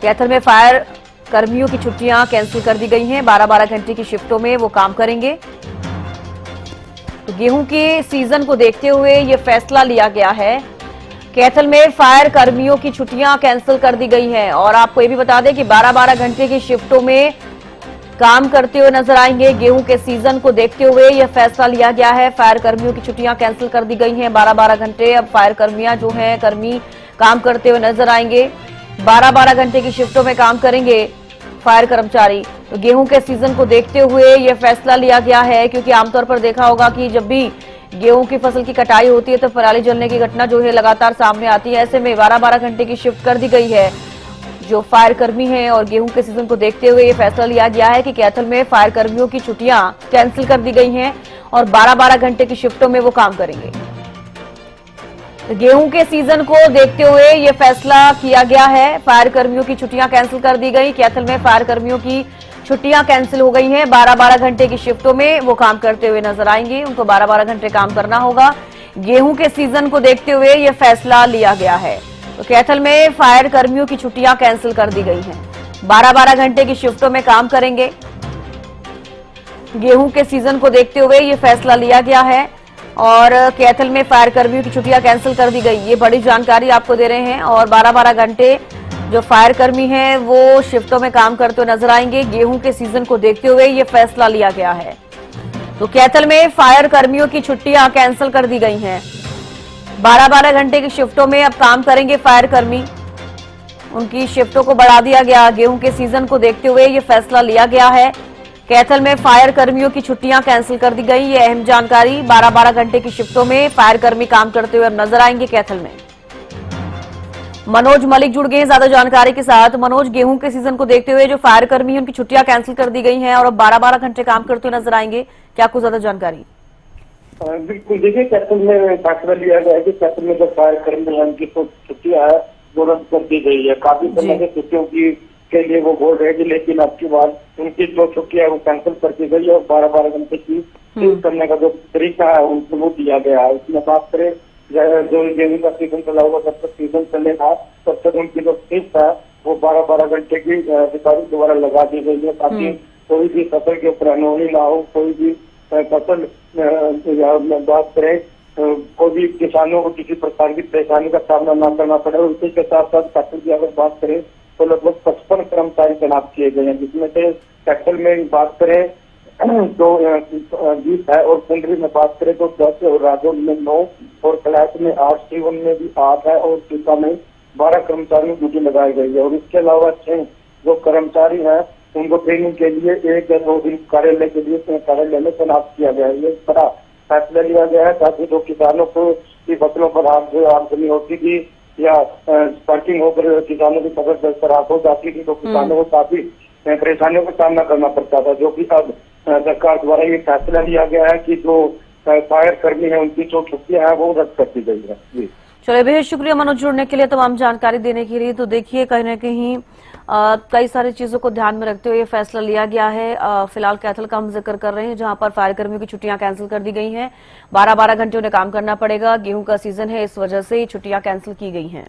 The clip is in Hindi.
कैथल में फायर कर्मियों की छुट्टियां कैंसिल कर दी गई हैं। 12-12 घंटे की शिफ्टों में वो काम करेंगे। तो गेहूं के सीजन को देखते हुए ये फैसला लिया गया है। कैथल में फायर कर्मियों की छुट्टियां कैंसिल कर दी गई हैं और आपको ये भी बता दें कि 12-12 घंटे की शिफ्टों में काम करते हुए नजर आएंगे। गेहूं के सीजन को देखते हुए यह फैसला लिया गया है। फायर कर्मियों की छुट्टियां कैंसिल कर दी गई हैं। 12-12 घंटे अब फायर कर्मियां जो हैं कर्मी काम करते हुए नजर आएंगे। 12-12 घंटे की शिफ्टों में काम करेंगे फायर कर्मचारी। तो गेहूं के सीजन को देखते हुए यह फैसला लिया गया है, क्योंकि आमतौर पर देखा होगा कि जब भी गेहूं की फसल की कटाई होती है तो पराली जलने की घटना जो है लगातार सामने आती है। ऐसे में 12-12 घंटे की शिफ्ट कर दी गई है जो फायर कर्मी हैं और गेहूं के सीजन को देखते हुए ये फैसला लिया गया है कि कैथल में फायर कर्मियों की छुट्टियां कैंसिल कर दी गई हैं और 12-12 घंटे की शिफ्टों में वो काम करेंगे। तो गेहूं के सीजन को देखते हुए ये फैसला किया गया है। फायर कर्मियों की छुट्टियां कैंसिल कर दी गई। कैथल में फायर कर्मियों की छुट्टियां कैंसिल हो गई हैं। 12-12 घंटे की शिफ्टों में वो काम करते हुए नजर आएंगे। उनको 12-12 घंटे काम करना होगा। गेहूं के सीजन को देखते हुए ये फैसला लिया गया है। तो कैथल में फायर कर्मियों की छुट्टियां कैंसिल कर दी गई हैं। 12-12 घंटे की शिफ्टों में काम करेंगे। गेहूं के सीजन को देखते हुए ये फैसला लिया गया है और कैथल में फायर कर्मियों की छुट्टियां कैंसिल कर दी गई। ये बड़ी जानकारी आपको दे रहे हैं। और 12-12 घंटे जो फायर कर्मी हैं वो शिफ्टों में काम करते हुए नजर आएंगे। गेहूं के सीजन को देखते हुए ये फैसला लिया गया है। तो कैथल में फायर कर्मियों की छुट्टियां कैंसिल कर दी गई हैं। 12-12 घंटे की शिफ्टों में अब काम करेंगे फायर कर्मी। उनकी शिफ्टों को बढ़ा दिया गया। गेहूं के सीजन को देखते हुए ये फैसला लिया गया है। कैथल में फायर कर्मियों की छुट्टियां कैंसिल कर दी गई। ये अहम जानकारी। 12-12 घंटे की शिफ्टों में फायर कर्मी काम करते हुए अब नजर आएंगे कैथल में। मनोज मलिक जुड़ गए हैं ज्यादा जानकारी के साथ। मनोज, गेहूं के सीजन को देखते हुए जो फायर कर्मी हैं उनकी छुट्टियां कैंसिल कर दी गई हैं और अब 12-12 घंटे काम करते हुए नजर आएंगे, क्या कुछ ज्यादा जानकारी? बिल्कुल, देखिए कैथल में फैसला लिया गया है कि कैथल में जो फायर कर्मी है उनकी तो छुट्टियां है वो रद्द कर दी गई है। काफी समय से छुट्टियों की के लिए वो बोल रहे थे, लेकिन अब की बार उनकी जो छुट्टियां है वो कैंसिल कर दी गई है और 12-12 घंटे की करने का जो तरीका है उनको वो दिया गया है। इसमें बात करें जो गेहूं का सीजन चला हुआ, जब तक सीजन चलेगा तब तक उनकी जो फीस है वो 12-12 घंटे की अधिकारी द्वारा लगा दी गई है, ताकि कोई भी फसल के ऊपर अनहोनी ना हो। कोई भी फसल बात करें कोई भी किसानों को किसी प्रकार की परेशानी का सामना न करना पड़े। और इसी के साथ साथ कैथल की अगर बात करें तो लगभग 55 कर्मचारी तैनात किए गए हैं, जिसमें से कैथल में बात करें तो 20 है और कुंडरी में बात करें तो 10 और राजौर में 9 और कलाश में 8, सीवन में भी 8 है और टीका में 12 कर्मचारियों की ड्यूटी लगाई गई है। और इसके अलावा 6 जो कर्मचारी हैं उनको ट्रेनिंग के लिए 1 या 2 दिन कार्यालय के लिए कार्यालय में तैनात किया गया है। ये बड़ा फैसला लिया गया है ताकि जो किसानों को की फसलों पर आमदनी होती थी या स्टार्टिंग होकर किसानों की फसल खराब हो जाती थी तो किसानों को काफी परेशानियों का सामना करना पड़ता था, जो कि अब सरकार द्वारा ये फैसला लिया गया है कि जो फायर कर्मी है उनकी जो छुट्टियां हैं वो रद्द कर दी गई है। जी चलिए, बेहद शुक्रिया मनोज जुड़ने के लिए, तमाम जानकारी देने के लिए। तो देखिए कहीं ना कहीं कई सारी चीजों को ध्यान में रखते हुए ये फैसला लिया गया है। फिलहाल कैथल का हम जिक्र कर रहे हैं जहां पर फायर कर्मियों की छुट्टियां कैंसिल कर दी गई हैं। 12-12 घंटे उन्हें काम करना पड़ेगा। गेहूं का सीजन है, इस वजह से छुट्टियां कैंसिल की गई हैं।